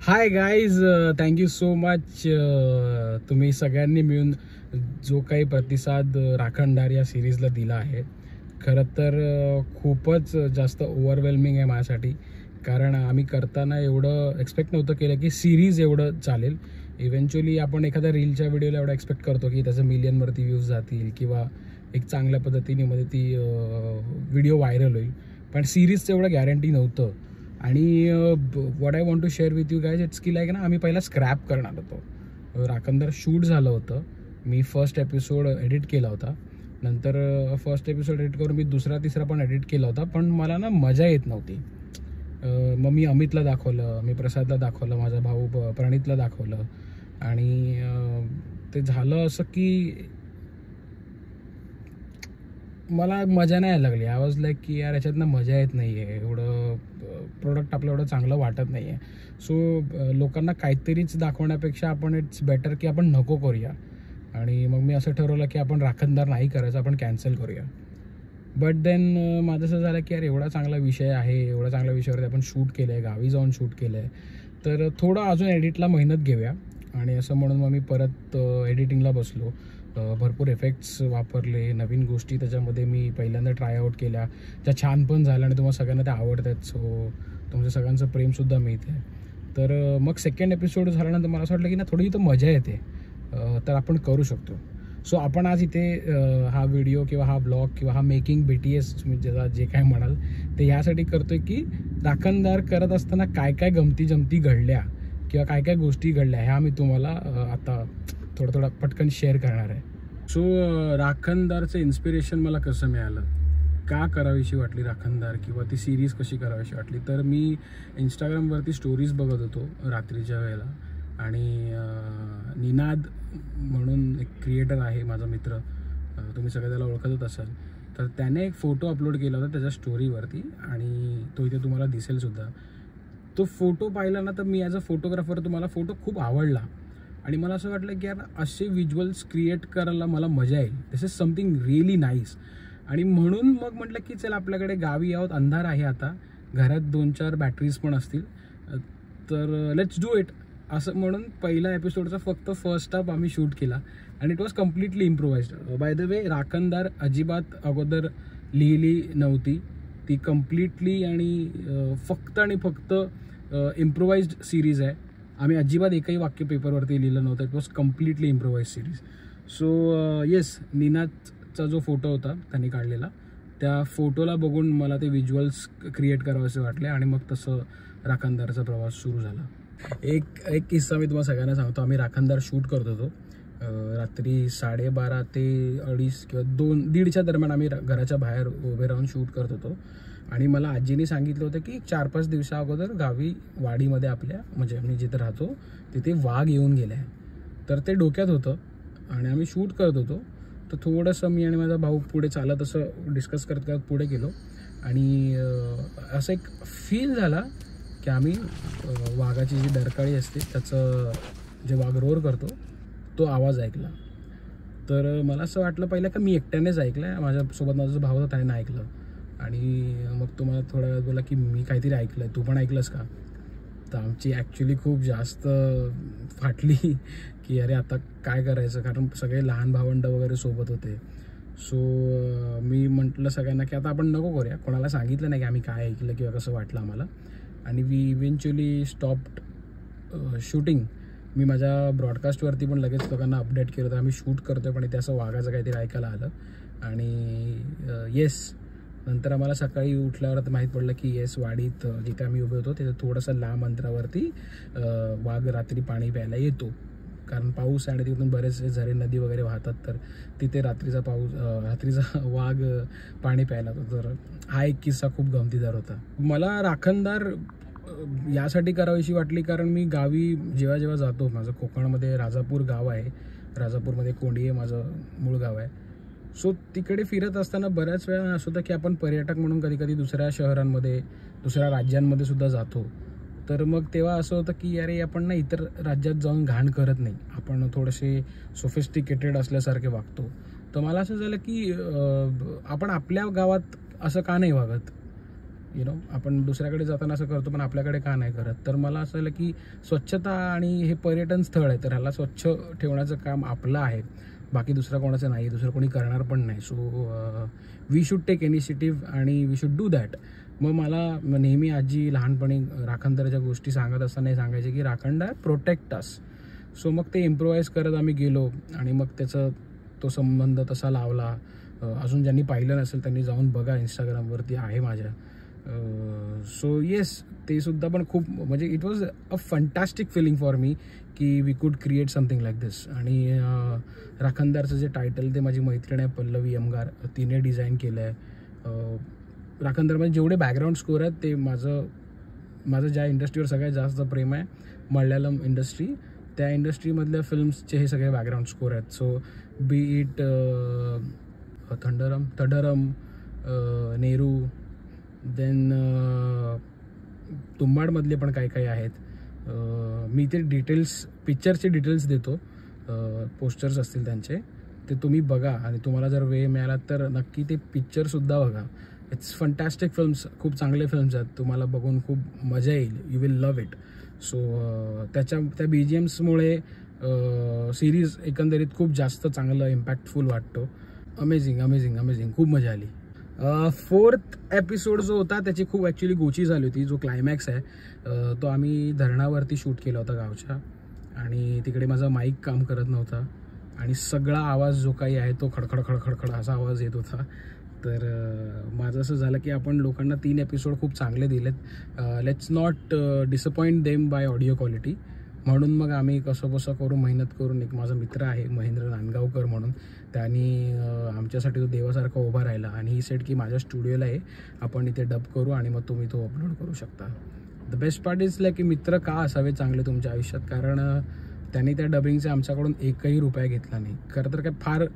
Hi guys, thank you so much. तुम्ही सगळ्यांनी मिळून जो काही प्रतिसाद राखणदार या सिरीजला दिला आहे, खरं तर खूपच जास्त ओव्हरवेल्मिंग आहे माझ्यासाठी. कारण आम्ही करताना एवढं एक्सपेक्ट नव्हतं केलं की सिरीज एवढं चालेल. इव्हेंच्युअली आपण एखाद्या रीलच्या व्हिडिओला एवढं एक्सपेक्ट करतो की त्याचं मिलियनवरती व्ह्यूज जातील किंवा एक चांगल्या पद्धतीने मध्ये ती व्हिडिओ व्हायरल होईल, पण सिरीजचं एवढं गॅरंटी नव्हतं. आणि what I want to share with you guys, it's की लाईक ना, आम्ही पहिला स्क्रॅप करणार होतो. राखणदार शूट झालं होतं, मी फर्स्ट एपिसोड एडिट केला होता, नंतर फर्स्ट एपिसोड एडिट करून मी दुसरा तिसरा पण एडिट केला होता, पण मला ना मजा येत नव्हती. मग मी अमितला दाखवलं, मी प्रसादला दाखवलं, माझा भाऊ प्रणितला दाखवलं, आणि ते झालं असं की मला मजा नाही यायला लागली. आय वॉज लाईक की यार याच्यातनं मजा येत नाही आहे, एवढं प्रोडक्ट आपलं एवढं चांगलं वाटत नाही आहे. सो लोकांना काहीतरीच दाखवण्यापेक्षा आपण इट्स बेटर की आपण नको करूया. आणि मग मी असं ठरवलं की आपण राखणदार नाही करायचं, आपण कॅन्सल करूया. बट देन माझं असं झालं की यार एवढा चांगला विषय आहे, एवढा चांगल्या विषयावरती आपण शूट केलं आहे, गावी जाऊन शूट केलं आहे, तर थोडं अजून एडिटला मेहनत घेऊया. आणि असं म्हणून मग मी परत एडिटिंगला बसलो. भरपूर इफेक्ट्स वापरले, नवीन गोष्टी त्याच्यामध्ये मी पहिल्यांदा ट्रायआउट केल्या, त्या छान पण झाल्या आणि तुम्हाला सगळ्यांना त्या आवडत आहेत. सो तुमच्या सगळ्यांचं प्रेमसुद्धा मिळते. तर मग सेकंड एपिसोड झाल्यानंतर मला असं वाटलं की ना थोडी इथं मजा येते, तर आपण करू शकतो. सो आपण आज इथे हा व्हिडिओ किंवा हा ब्लॉग किंवा हा मेकिंग BTS तुम्ही ज्याला जे काय म्हणाल ते ह्यासाठी करतोय की राखणदार करत असताना काय काय गमती जमती घडल्या किंवा काय काय गोष्टी घडल्या ह्या मी तुम्हाला आता थोडं पटकन शेअर करणार आहे. सो राखणदारचं इन्स्पिरेशन मला कसं मिळालं, का करावीशी वाटली राखणदार, किंवा ती सिरीज कशी करावीशी वाटली, तर मी इंस्टाग्रामवरती स्टोरीज बघत होतो रात्रीच्या वेळेला, आणि निनाद म्हणून एक क्रिएटर आहे माझा मित्र, तुम्ही सगळे त्याला ओळखतच असाल, तर त्याने एक फोटो अपलोड केला होता त्याच्या स्टोरीवरती, आणि तो इथे तुम्हाला दिसेलसुद्धा. तो फोटो पाहिला ना, तर मी ॲज अ फोटोग्राफर तुम्हाला फोटो खूप आवडला, आणि मला असं वाटलं की यार असे व्हिज्युअल्स क्रिएट करायला मला मजा येईल, दिस इज समथिंग रिअली नाईस. आणि म्हणून मग म्हटलं की चल आपल्याकडे गावी आहोत, अंधार आहे आता, घरात 2-4 बॅटरीज पण असतील, तर लेट्स डू इट असं म्हणून पहिला एपिसोडचा फक्त फर्स्ट हाफ आम्ही शूट केला, आणि it was completely improvised. By the way, राखणदार अजिबात अगोदर लिहिली नव्हती, ती कम्प्लिटली आणि फक्त इम्प्रोवाइज्ड सिरीज आहे. आम्ही अजिबात एकही वाक्य पेपरवरती लिहिलं नव्हतं, it was completely improvise series. So yes, निनादचा जो फोटो होता त्यांनी काढलेला, त्या फोटोला बघून मला ते व्हिज्युअल्स क्रिएट करावेसे वाटले, आणि मग तसं राखणदारचा प्रवास सुरू झाला. एक किस्सा मी तुम्हाला सगळ्यांना सांगतो. आम्ही राखणदार शूट करत होतो रात्री 12:30 ते 2:30 किंवा 2:30च्या दरम्यान आम्ही घराच्या बाहेर उभे राहून शूट करत होतो, आणि मला आजीने सांगितलं होतं की 4-5 दिवसा अगोदर गावी वाडीमध्ये आपल्या, म्हणजे आम्ही जिथे राहतो तिथे वाघ येऊन गेले आहे. तर ते डोक्यात होतं, आणि आम्ही शूट करत होतो. तर थोडंसं मी आणि माझा भाऊ पुढे चालत असं डिस्कस करत पुढे गेलो, आणि असं एक फील झाला की आम्ही वाघाची जी डरकाळी असते त्याचं जे वाघ रोर करतो तो आवाज ऐकला. तर मला असं वाटलं पहिलं का मी एकट्यानेच ऐकलं आहे, माझ्यासोबत माझा जो भाऊ होता त्याने नाही ऐकलं. आणि मग तो मला थोड्या वेळात बोला की मी काहीतरी ऐकलं आहे, तू पण ऐकलंस का? तर आमची ॲक्च्युली खूप जास्त फाटली की अरे आता काय करायचं, कारण सगळे लहान भावंडं वगैरे सोबत होते. सो मी म्हटलं सगळ्यांना की आता आपण नको करूया, कोणाला सांगितलं नाही की आम्ही काय ऐकलं किंवा कसं वाटलं आम्हाला. आणि वी इव्हेंच्युअली स्टॉप्ड शूटिंग. मी माझ्या ब्रॉडकास्टवरती पण लगेच लोकांना अपडेट केलं, तर आम्ही शूट करतोय पण इथे असं वाघाचं काहीतरी ऐकायला आलं. आणि येस, नंतर आम्हाला सकाळी उठल्यावर आता माहीत पडलं की येस, वाडीत जिथे आम्ही उभे होतो तिथे थोडंसं लांब अंतरावरती वाघ रात्री पाणी प्यायला येतो, कारण पाऊस आणि तिथून बरेचसे झरे नदी वगैरे वाहतात, तर तिथे रात्रीचा वाघ पाणी प्यायला होतो. तर हा एक किस्सा खूप गमतीदार होता. मला राखणदार यासाठी करावीशी वाटली कारण मी गावी जेव्हा जातो, माझं कोकणामध्ये राजापूर गाव आहे, राजापूरमध्ये कोंडी हे माझं मूळ गाव आहे. सो तिकडे फिरत असताना बऱ्याच वेळा असं होतं की आपण पर्यटक म्हणून कधी दुसऱ्या शहरांमध्ये, दुसऱ्या राज्यांमध्ये सुद्धा जातो. तर मग तेव्हा असं होतं की अरे आपण ना इतर राज्यात जाऊन घाण करत नाही, आपण थोडेसे सोफिस्टिकेटेड असल्यासारखे वागतो. तर मला असं झालं की आपण आपल्या गावात असं का नाही वागत. आपण दुसऱ्याकडे जाताना असं करतो, पण आपल्याकडे का नाही करत? तर मला असं झालं की स्वच्छता आणि हे पर्यटन स्थळ आहे, तर ह्याला स्वच्छ ठेवण्याचं काम आपलं आहे, बाकी दुसरं कोणाचं नाही, दुसरं कोणी करणार पण नाही. So we should take initiative आणि वी शूड डू दॅट. मग मला नेहमी आजी लहानपणी राखणदाराच्या गोष्टी सांगत असताना सांगायचे की राखणदार प्रोटेक्ट अस. सो मग ते इम्प्रोवाईज करत आम्ही गेलो आणि मग तो संबंध तसा लावला. अजून ज्यांनी पाहिलं नसेल त्यांनी जाऊन बघा, इंस्टाग्रामवरती आहे माझ्या. सो येस, ते सुद्धा पण खूप म्हणजे it was a fantastic feeling for me की वी कुड क्रिएट समथिंग लाईक दिस. आणि राखणदारचं जे टायटल ते माझी मैत्रीण आहे पल्लवी यमगार, तिने डिझाईन केलं आहे. राखणदारमध्ये जेवढे बॅकग्राऊंड स्कोर आहेत ते माझं ज्या इंडस्ट्रीवर सगळ्यात जास्त प्रेम आहे, मल्याळम इंडस्ट्री, त्या इंडस्ट्रीमधल्या फिल्म्सचे हे सगळे बॅकग्राऊंड स्कोर आहेत. सो बी इट थंडरम, नेहरू, देन तुंबाडमधले पण काही आहेत. मी ते पिक्चरचे डिटेल्स देतो, पोस्टर्स असतील त्यांचे, ते तुम्ही बघा आणि तुम्हाला जर वेळ मिळाला तर नक्की ते पिक्चरसुद्धा बघा. इट्स फंटॅस्टिक फिल्म्स, खूप चांगले फिल्म्स आहेत, तुम्हाला बघून खूप मजा येईल, you will love it. So त्या BGMsमुळे सिरीज एकंदरीत खूप जास्त चांगलं इम्पॅक्टफुल वाटतो. अमेझिंग, खूप मजा आली. 4th एपिसोड जो होता त्याची खूप ॲक्च्युली गोची झाली होती. जो क्लायमॅक्स आहे तो आम्ही धरणावरती शूट केला होता गावच्या, आणि तिकडे माझा माईक काम करत नव्हता आणि सगळा आवाज जो काही आहे तो खडखड असा आवाज येत होता. तर माझं असं झालं की आपण लोकांना 3 एपिसोड खूप चांगले दिलेत, let's not disappoint them by audio quality. म्हणून मग आम्ही कसं करून मेहनत करून, एक माझा मित्र आहे महेंद्र नांदगावकर म्हणून, त्यांनी आमच्यासाठी तो देवासारखा उभा राहिला आणि ही सेट की माझ्या स्टुडिओला आहे, आपण इथे डब करू आणि मग तुम्ही तो अपलोड करू शकता. The best part is like की मित्र का असावे चांगले तुमच्या आयुष्यात, कारण त्यांनी त्या डबिंगचे आमच्याकडून एकही रुपया घेतला नाही. खरं तर काय फार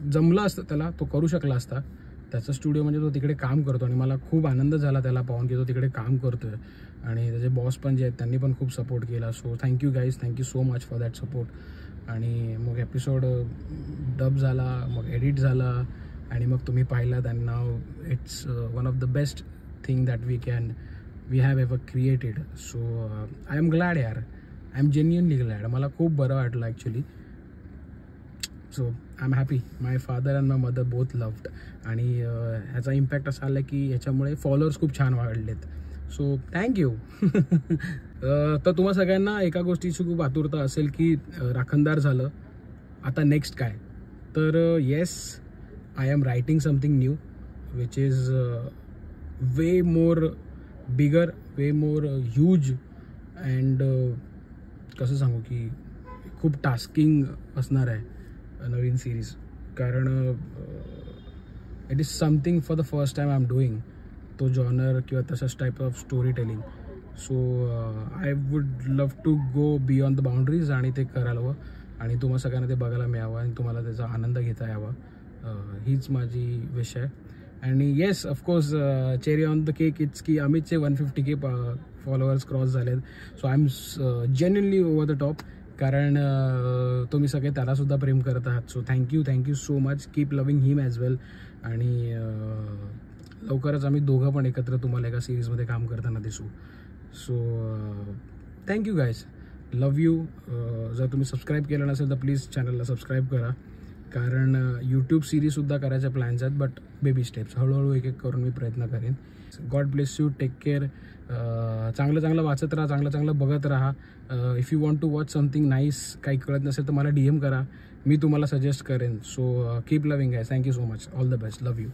जमलं असतं त्याला, तो करू शकला असता. त्याचं स्टुडिओ म्हणजे तो तिकडे काम करतो आणि मला खूप आनंद झाला त्याला पाहून की तो तिकडे काम करतो आहे. आणि त्याचे बॉस पण जे आहेत त्यांनी पण खूप सपोर्ट केला. So thank you guys, thank you so much for that support. आणि मग एपिसोड डब झाला, मग एडिट झाला आणि मग तुम्ही पाहिलात. And now it's one of the best thing that we have ever created. So I am glad यार, आय एम जेन्युअनली ग्लॅड. मला खूप बरं वाटलं actually. So I am happy. My father and my mother both loved. आणि ह्याचा impact असा आला की ह्याच्यामुळे फॉलोअर्स खूप छान वाढलेत. So thank you. तर तुम्हा सगळ्यांना एका गोष्टीची खूप आतुरता असेल की राखणदार झालं, आता नेक्स्ट काय? तर yes, I am writing something new which is way more bigger, way more huge, and कसं सांगू की खूप टास्किंग असणार आहे नवीन सिरीज. कारण it is something for the first time I am doing तो जॉनर किंवा तसंच type of story telling. So I would love to go beyond the boundaries आणि ते करायला हवं आणि तुम्हा सगळ्यांना ते बघायला मिळावं आणि तुम्हाला त्याचा आनंद घेता यावा, हीच माझी विश आहे. आणि yes, of course cherry on the cake it's की अमितचे 150K फॉलोअर्स क्रॉस झालेत. So I am genuinely over the top, कारण तुम्ही सगळे त्यालासुद्धा प्रेम करत आहात. So thank you so much. Keep loving him as well. आणि लवकरच आम्ही दोघं पण एकत्र तुम्हाला एका सिरीजमध्ये काम करताना दिसू. So thank you guys, love you. जर तुम्ही सबस्क्राईब केलं नसेल तर प्लीज चॅनलला सबस्क्राईब करा, कारण यूट्यूब सिरीजसुद्धा करायच्या प्लॅन्स आहेत, बट बेबी स्टेप्स, हळूहळू एक करून मी प्रयत्न करेन. God bless you, take care. चांगलं वाचत राहा, चांगलं बघत राहा. If you want to watch something nice, काही कळत नसेल तर मला DM करा, मी तुम्हाला सजेस्ट करेन. So keep loving guys. Thank you so much. All the best. Love you.